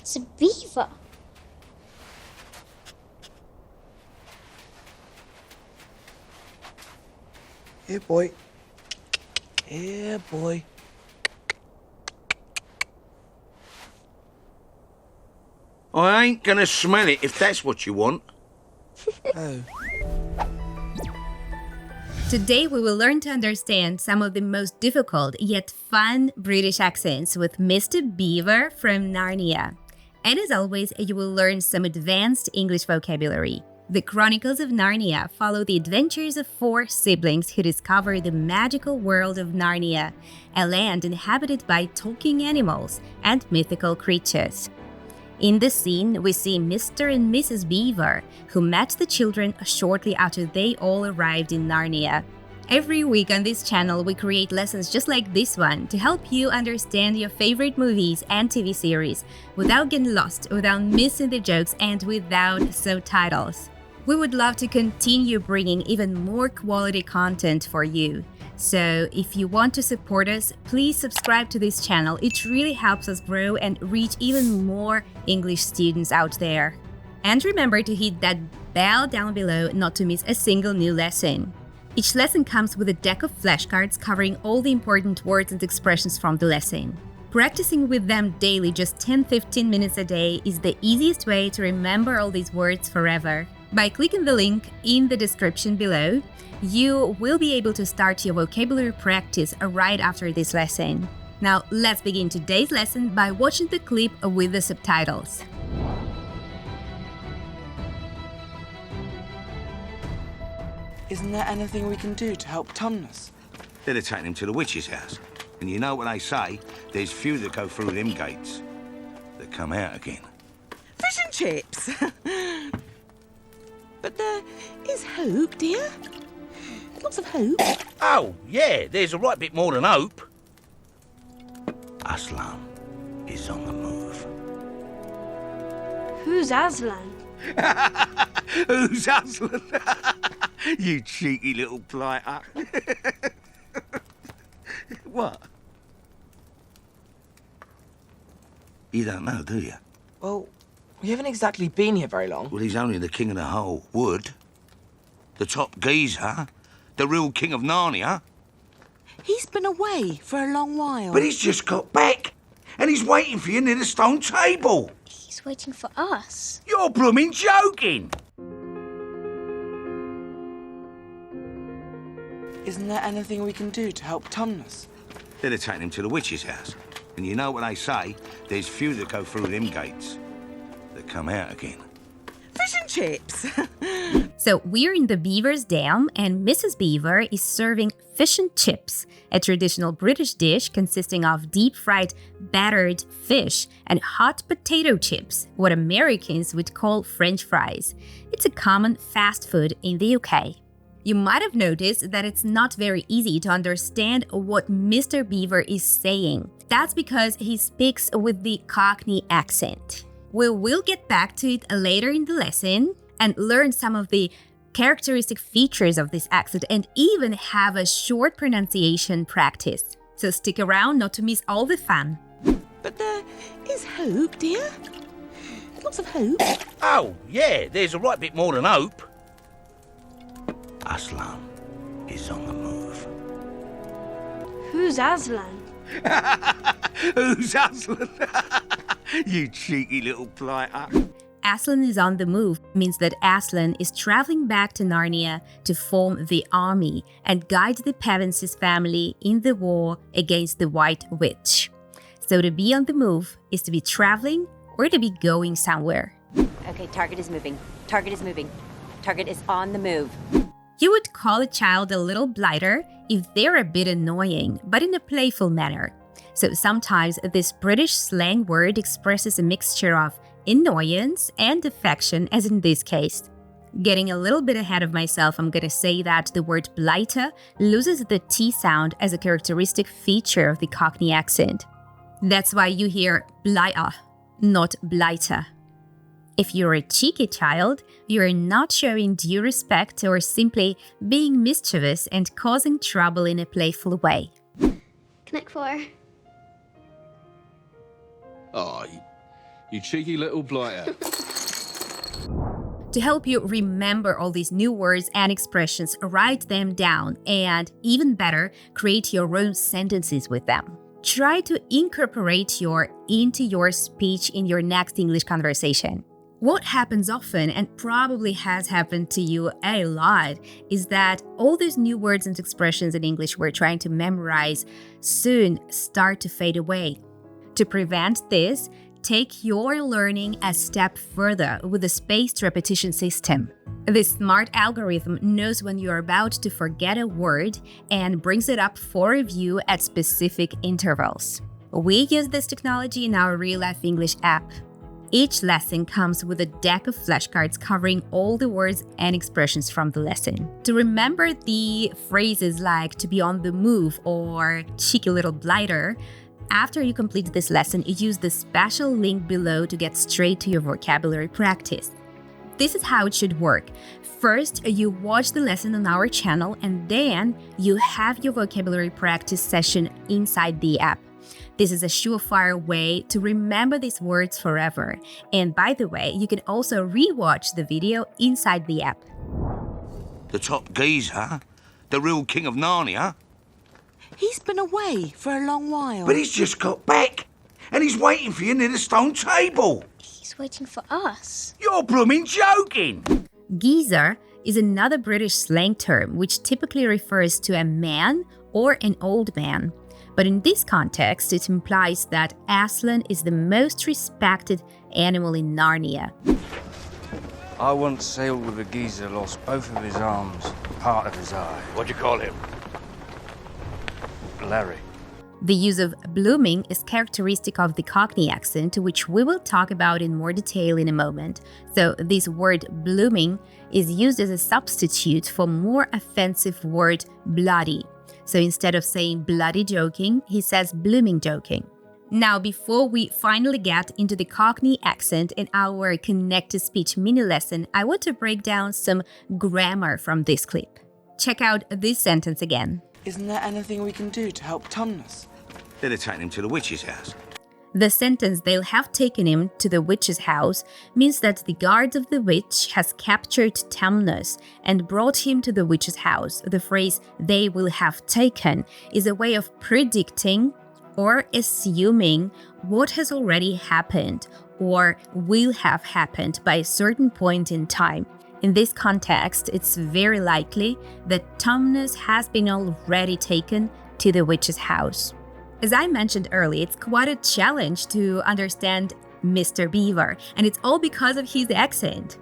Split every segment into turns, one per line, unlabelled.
It's a beaver.
Here, boy. Here, boy.
I ain't gonna smell it if that's what you want.
Oh.
Today we will learn to understand some of the most difficult yet fun British accents with Mr. Beaver from Narnia. And as always, you will learn some advanced English vocabulary. The Chronicles of Narnia follow the adventures of 4 siblings who discover the magical world of Narnia, a land inhabited by talking animals and mythical creatures. In this scene, we see Mr. and Mrs. Beaver, who met the children shortly after they all arrived in Narnia. Every week on this channel, we create lessons just like this one to help you understand your favorite movies and TV series without getting lost, without missing the jokes, and without subtitles. We would love to continue bringing even more quality content for you. So if you want to support us, please subscribe to this channel. It really helps us grow and reach even more English students out there. And remember to hit that bell down below not to miss a single new lesson. Each lesson comes with a deck of flashcards covering all the important words and expressions from the lesson. Practicing with them daily, just 10-15 minutes a day, is the easiest way to remember all these words forever. By clicking the link in the description below, you will be able to start your vocabulary practice right after this lesson. Now, let's begin today's lesson by watching the clip with the subtitles.
Isn't there anything we can do to help Tumnus?
They'd have taken him to the witch's house. And you know what they say, there's few that go through them gates that come out again.
Fish and chips. But there is hope, dear. Lots of hope.
Oh, yeah, there's a right bit more than hope. Aslan is on the move.
Who's Aslan?
Who's Aslan? You cheeky little blighter. What? You don't know, do you?
Well, we haven't exactly been here very long.
Well, he's only the king of the whole wood. The top geezer. The real king of Narnia.
He's been away for a long while.
But he's just got back. And he's waiting for you near the stone table.
He's waiting for us.
You're blooming joking.
Isn't there anything we can do to help Tumnus?
They'd have taken him to the witch's house. And you know what they say, there's few that go through them gates that come out again.
Fish and chips.
So we're in the Beaver's Dam, and Mrs. Beaver is serving fish and chips, a traditional British dish consisting of deep-fried battered fish and hot potato chips, what Americans would call French fries. It's a common fast food in the UK. You might have noticed that it's not very easy to understand what Mr. Beaver is saying. That's because he speaks with the Cockney accent. We will get back to it later in the lesson and learn some of the characteristic features of this accent and even have a short pronunciation practice. So stick around not to miss all the fun.
But there is hope, dear. Lots of hope.
Oh, yeah, there's a right bit more than hope. Aslan is on the move.
Who's Aslan?
Who's Aslan? You cheeky little blighter.
Aslan is on the move means that Aslan is traveling back to Narnia to form the army and guide the Pevenses family in the war against the White Witch. So to be on the move is to be traveling or to be going somewhere.
Okay, target is moving. Target is moving. Target is on the move.
You would call a child a little blighter if they're a bit annoying, but in a playful manner. So sometimes this British slang word expresses a mixture of annoyance and affection, as in this case. Getting a little bit ahead of myself, I'm going to say that the word blighter loses the T sound as a characteristic feature of the Cockney accent. That's why you hear blighter, not blighter. If you're a cheeky child, you're not showing due respect or simply being mischievous and causing trouble in a playful way.
Connect 4.
Oh, you cheeky little blighter.
To help you remember all these new words and expressions, write them down and, even better, create your own sentences with them. Try to incorporate into your speech in your next English conversation. What happens often, and probably has happened to you a lot, is that all those new words and expressions in English we're trying to memorize soon start to fade away. To prevent this, take your learning a step further with the spaced repetition system. This smart algorithm knows when you're about to forget a word and brings it up for review at specific intervals. We use this technology in our Real Life English app. Each lesson comes with a deck of flashcards covering all the words and expressions from the lesson. To remember the phrases like to be on the move or cheeky little blighter, after you complete this lesson, use the special link below to get straight to your vocabulary practice. This is how it should work. First, you watch the lesson on our channel, and then you have your vocabulary practice session inside the app. This is a surefire way to remember these words forever. And by the way, you can also rewatch the video inside the app.
The top geezer? The real king of Narnia?
He's been away for a long while.
But he's just got back. And he's waiting for you near the stone table.
He's waiting for us.
You're blooming joking.
Geezer is another British slang term which typically refers to a man or an old man. But in this context, it implies that Aslan is the most respected animal in Narnia.
I once sailed with a geezer, lost both of his arms, part of his eye.
What'd you call him?
Larry.
The use of blooming is characteristic of the Cockney accent, which we will talk about in more detail in a moment. So this word blooming is used as a substitute for more offensive word bloody. So instead of saying bloody joking, he says blooming joking. Now, before we finally get into the Cockney accent in our connected speech mini lesson, I want to break down some grammar from this clip. Check out this sentence again.
Isn't there anything we can do to help Tumnus?
They'd have taken him to the witch's house.
The sentence "they'll have taken him to the witch's house" means that the guards of the witch has captured Tumnus and brought him to the witch's house. The phrase "they will have taken" is a way of predicting or assuming what has already happened or will have happened by a certain point in time. In this context, it's very likely that Tumnus has been already taken to the witch's house. As I mentioned earlier, it's quite a challenge to understand Mr. Beaver, and it's all because of his accent.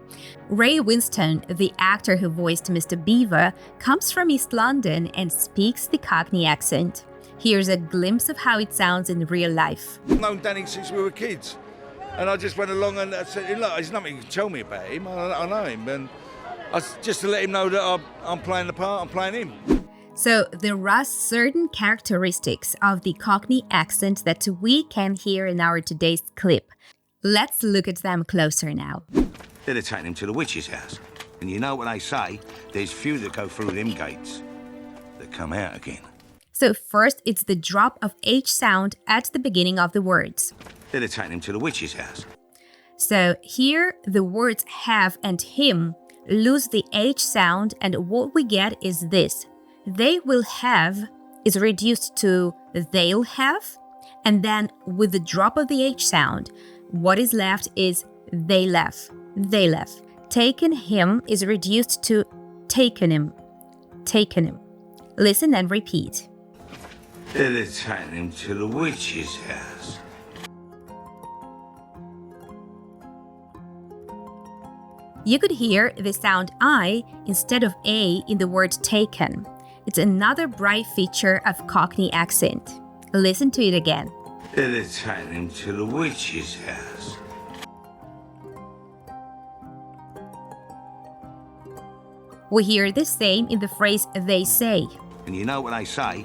Ray Winstone, the actor who voiced Mr. Beaver, comes from East London and speaks the Cockney accent. Here's a glimpse of how it sounds in real life.
I've known Danny since we were kids. And I just went along and said, look, there's nothing you can tell me about him. I know him. And just to let him know that I'm playing the part, I'm playing him.
So there are certain characteristics of the Cockney accent that we can hear in our today's clip. Let's look at them closer now.
They'd have taken him to the witch's house. And you know what they say, there's few that go through them gates that come out again.
So first, it's the drop of H sound at the beginning of the words.
They'd have taken him to the witch's house.
So here, the words have and him lose the H sound, and what we get is this. They will have is reduced to they'll have, and then with the drop of the H sound, what is left is they left. They left. Taken him is reduced to taken him. Taken him. Listen and repeat.
They'd have taken him to the witch's house.
You could hear the sound I instead of A in the word taken. It's another bright feature of Cockney accent. Listen to it again.
They'd have taken him to the witch's house.
We hear the same in the phrase they say.
And you know what they say?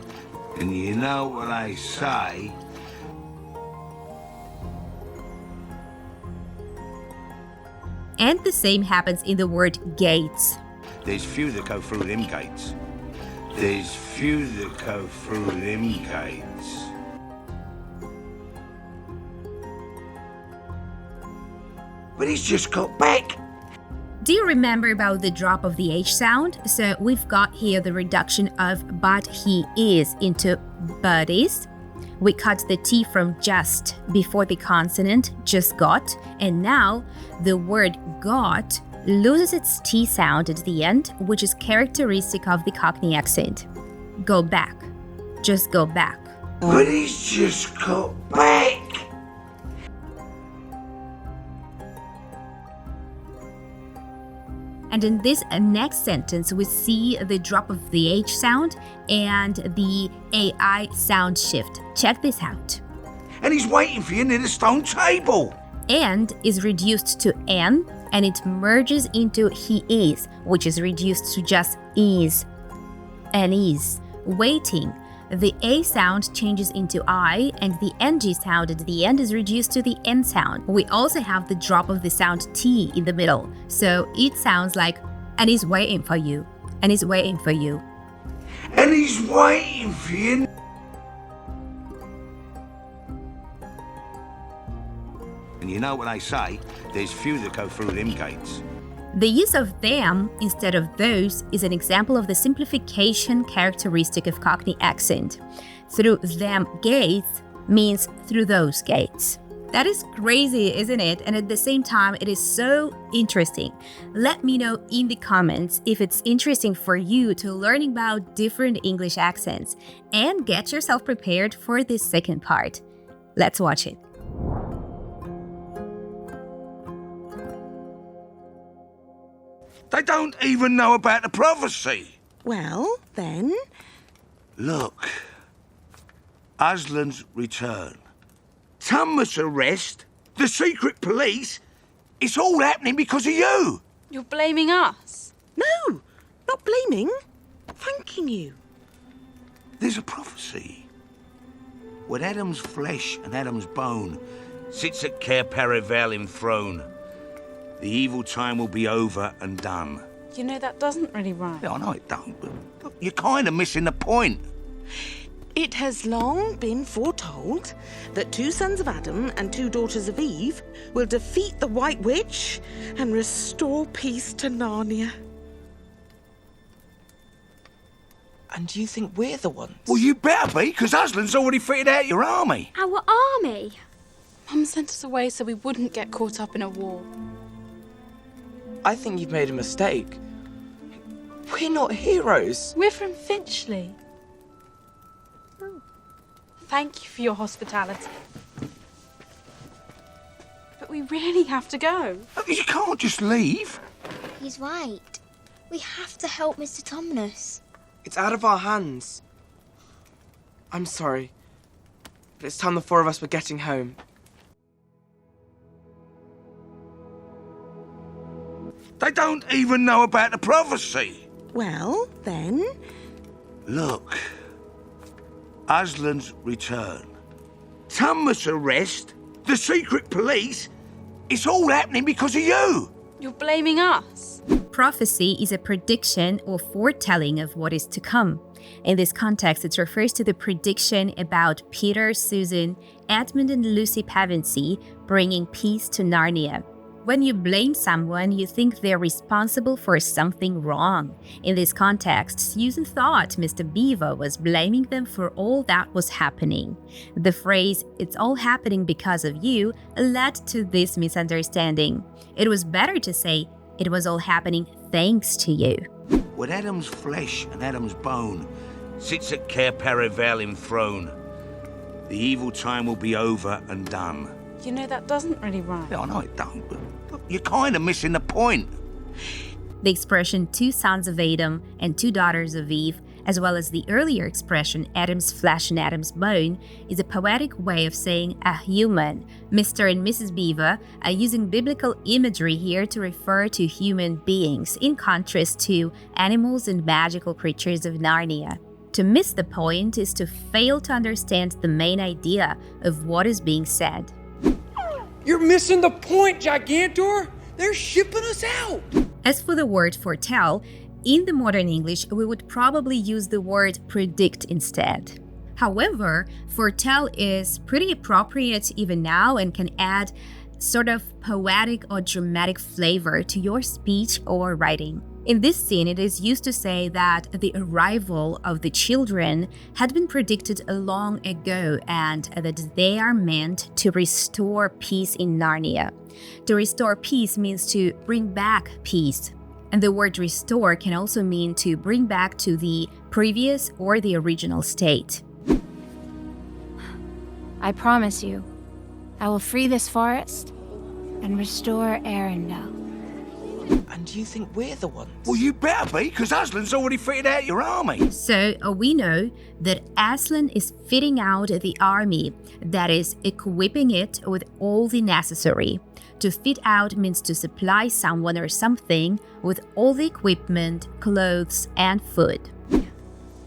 And you know what they say?
And the same happens in the word gates.
There's few that go through them gates. There's few that go through them gates. But he's just got back.
Do you remember about the drop of the H sound? So we've got here the reduction of but he is into but is. We cut the T from just before the consonant just got, and now the word got loses its T sound at the end, which is characteristic of the Cockney accent. Go back. Just go back.
But he's just got back.
And in this next sentence, we see the drop of the H sound and the AI sound shift. Check this out.
And he's waiting for you near the stone table.
And is reduced to N, and it merges into he is, which is reduced to just is. And is. Waiting. The A sound changes into I, and the NG sound at the end is reduced to the N sound. We also have the drop of the sound T in the middle, so it sounds like, and he's waiting for you, and he's waiting for you.
And he's waiting for you. And you know what they say, there's few that go through them gates.
The use of them instead of those is an example of the simplification characteristic of Cockney accent. Through them gates means through those gates. That is crazy, isn't it? And at the same time, it is so interesting. Let me know in the comments if it's interesting for you to learn about different English accents, and get yourself prepared for this second part. Let's watch it.
They don't even know about the prophecy.
Well, then,
Look, Aslan's return, Thomas' arrest, the secret police, it's all happening because of you.
You're blaming us?
no, not blaming, thanking you.
There's a prophecy. When Adam's flesh and Adam's bone sits at Cair Paravel enthroned, the evil time will be over and done.
You know, that doesn't really rhyme.
Yeah, I know it don't, but look, you're kind of missing the point.
It has long been foretold that 2 sons of Adam and 2 daughters of Eve will defeat the White Witch and restore peace to Narnia.
And you think we're the ones?
Well, you better be, because Aslan's already fitted out your army.
Our army?
Mum sent us away so we wouldn't get caught up in a war.
I think you've made a mistake. We're not heroes.
We're from Finchley. Thank you for your hospitality. But we really have to go.
You can't just leave.
He's right. We have to help Mr. Thomas.
It's out of our hands. I'm sorry, but it's time the 4 of us were getting home.
They don't even know about the prophecy.
Well, then,
Look, Aslan's return, Thomas' arrest, the secret police, it's all happening because of you.
You're blaming us?
Prophecy is a prediction or foretelling of what is to come. In this context, it refers to the prediction about Peter, Susan, Edmund, and Lucy Pevensey bringing peace to Narnia. When you blame someone, you think they're responsible for something wrong. In this context, Susan thought Mr. Beaver was blaming them for all that was happening. The phrase, "it's all happening because of you," led to this misunderstanding. It was better to say, "it was all happening thanks to you."
When Adam's flesh and Adam's bone sits at Cair Paravel enthroned, the evil time will be over and done.
You know, that doesn't really rhyme.
Yeah, I know it don't, but look, you're kind of missing the point.
The expression 2 sons of Adam and 2 daughters of Eve, as well as the earlier expression Adam's flesh and Adam's bone, is a poetic way of saying a human. Mr. and Mrs. Beaver are using biblical imagery here to refer to human beings, in contrast to animals and magical creatures of Narnia. To miss the point is to fail to understand the main idea of what is being said.
You're missing the point, Gigantor! They're shipping us out!
As for the word foretell, in the modern English, we would probably use the word predict instead. However, foretell is pretty appropriate even now and can add sort of poetic or dramatic flavor to your speech or writing. In this scene, it is used to say that the arrival of the children had been predicted long ago and that they are meant to restore peace in Narnia. To restore peace means to bring back peace. And the word restore can also mean to bring back to the previous or the original state.
I promise you, I will free this forest and restore Arendelle.
And do you think we're the ones?
Well, you better be, because Aslan's already fitted out your army.
So we know that Aslan is fitting out the army, that is, equipping it with all the necessary. To fit out means to supply someone or something with all the equipment, clothes, and food.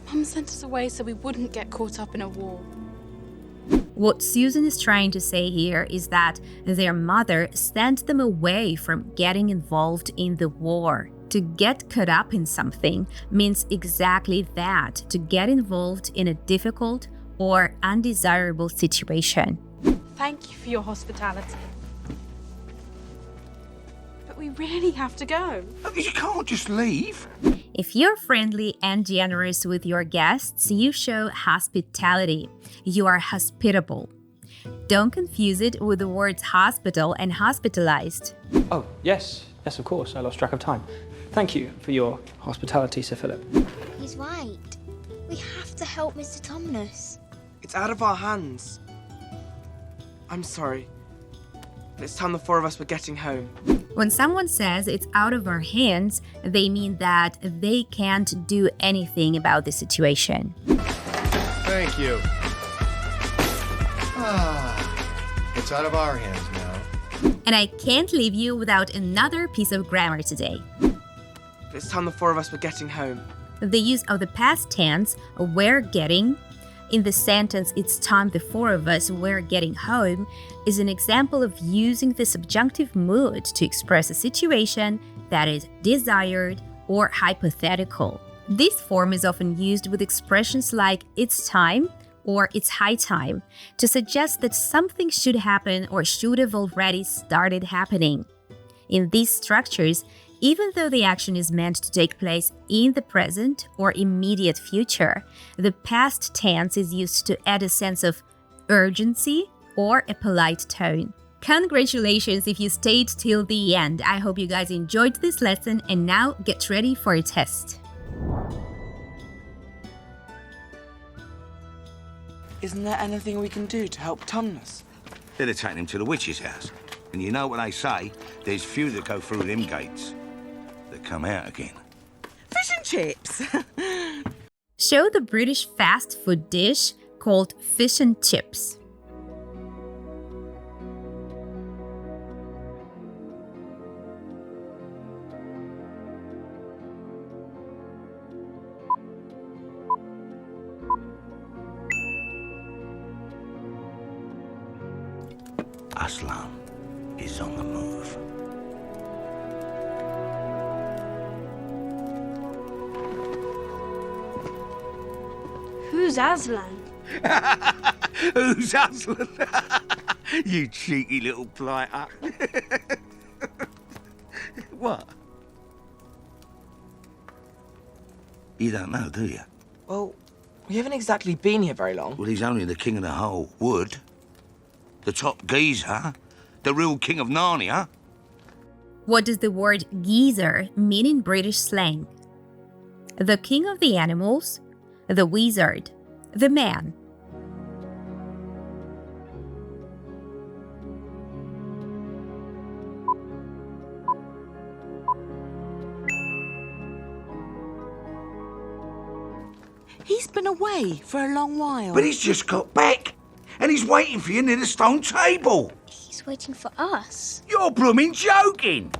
Mum sent us away so we wouldn't get caught up in a war.
What Susan is trying to say here is that their mother sent them away from getting involved in the war. To get caught up in something means exactly that, to get involved in a difficult or undesirable situation.
Thank you for your hospitality. But we really have to go.
You can't just leave.
If you're friendly and generous with your guests, you show hospitality. You are hospitable. Don't confuse it with the words hospital and hospitalized.
Oh, yes, of course. I lost track of time. Thank you for your hospitality, Sir Philip.
He's right. We have to help Mr. Tumnus.
It's out of our hands. I'm sorry, but it's time the four of us were getting home.
When someone says it's out of our hands, they mean that they can't do anything about the situation.
Thank you. It's out of our hands now.
And I can't leave you without another piece of grammar today.
But it's time the four of us were getting home.
The use of the past tense, we're getting, in the sentence, it's time the four of us were getting home, is an example of using the subjunctive mood to express a situation that is desired or hypothetical. This form is often used with expressions like it's time or it's high time to suggest that something should happen or should have already started happening. In these structures, even though the action is meant to take place in the present or immediate future, the past tense is used to add a sense of urgency or a polite tone. Congratulations if you stayed till the end. I hope you guys enjoyed this lesson and now get ready for a test.
Isn't there anything we can do to help Tumnus?
They'd have taken him to the witch's house. And you know what they say, there's few that go through them gates that come out again.
Fish and chips.
Show the British fast food dish called fish and chips.
Aslan is on the move.
Who's Aslan?
Who's Aslan? You cheeky little blighter. What? You don't know, do you?
Well, we haven't exactly been here very long.
Well, he's only the king of the whole wood. The top geezer. The real king of Narnia.
What does the word geezer mean in British slang? The king of the animals, the wizard, the man.
He's been away for a long while.
But he's just got back. And he's waiting for you near the stone table.
He's waiting for us.
You're blooming joking.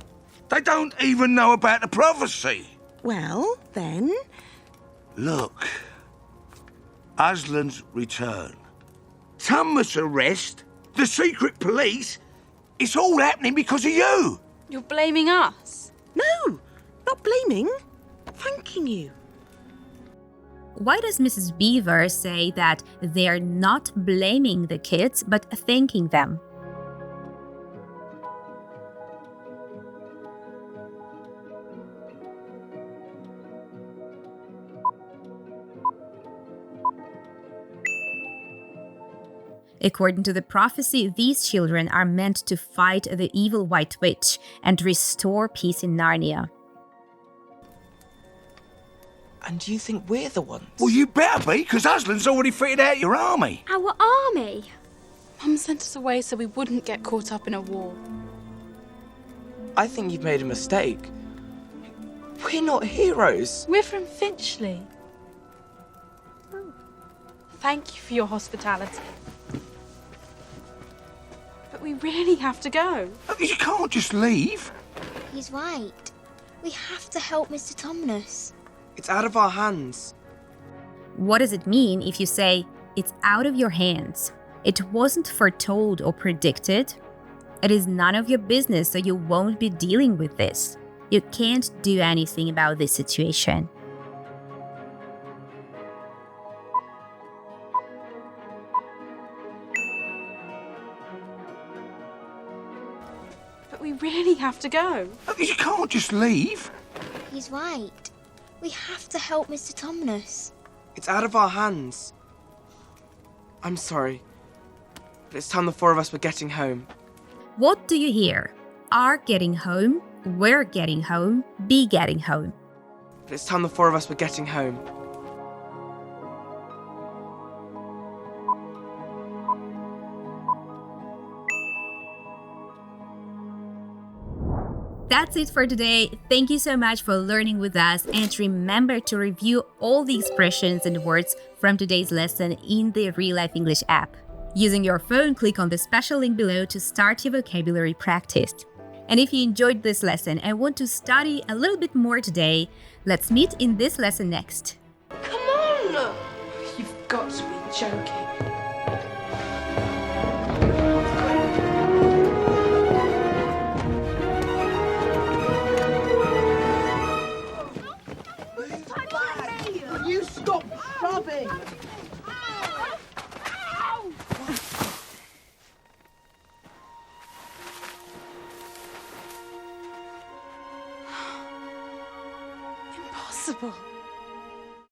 They don't even know about the prophecy.
Well, then...
Look. Aslan's return. Tumnus' arrest. The secret police. It's all happening because of you.
You're blaming us?
No, not blaming. Thanking you.
Why does Mrs. Beaver say that they're not blaming the kids but thanking them? According to the prophecy, these children are meant to fight the evil White Witch and restore peace in Narnia.
And do you think we're the ones?
Well, you better be, because Aslan's already fitted out your army.
Our army?
Mum sent us away so we wouldn't get caught up in a war.
I think you've made a mistake. We're not heroes.
We're from Finchley. Thank you for your hospitality. But we really have to go.
You can't just leave.
He's right. We have to help Mr. Tumnus.
It's out of our hands.
What does it mean if you say, it's out of your hands? It wasn't foretold or predicted. It is none of your business, so you won't be dealing with this. You can't do anything about this situation.
But we really have to go.
You can't just leave.
He's right. We have to help Mr. Tumnus.
It's out of our hands. I'm sorry, but it's time the four of us were getting home.
What do you hear? Are getting home, we're getting home, be getting home.
But it's time the four of us were getting home.
That's it for today. Thank you so much for learning with us, and remember to review all the expressions and words from today's lesson in the Real Life English app. Using your phone, click on the special link below to start your vocabulary practice. And if you enjoyed this lesson and want to study a little bit more today, let's meet in this lesson next.
Come on! You've got to be joking.
You stop shoving!
Impossible.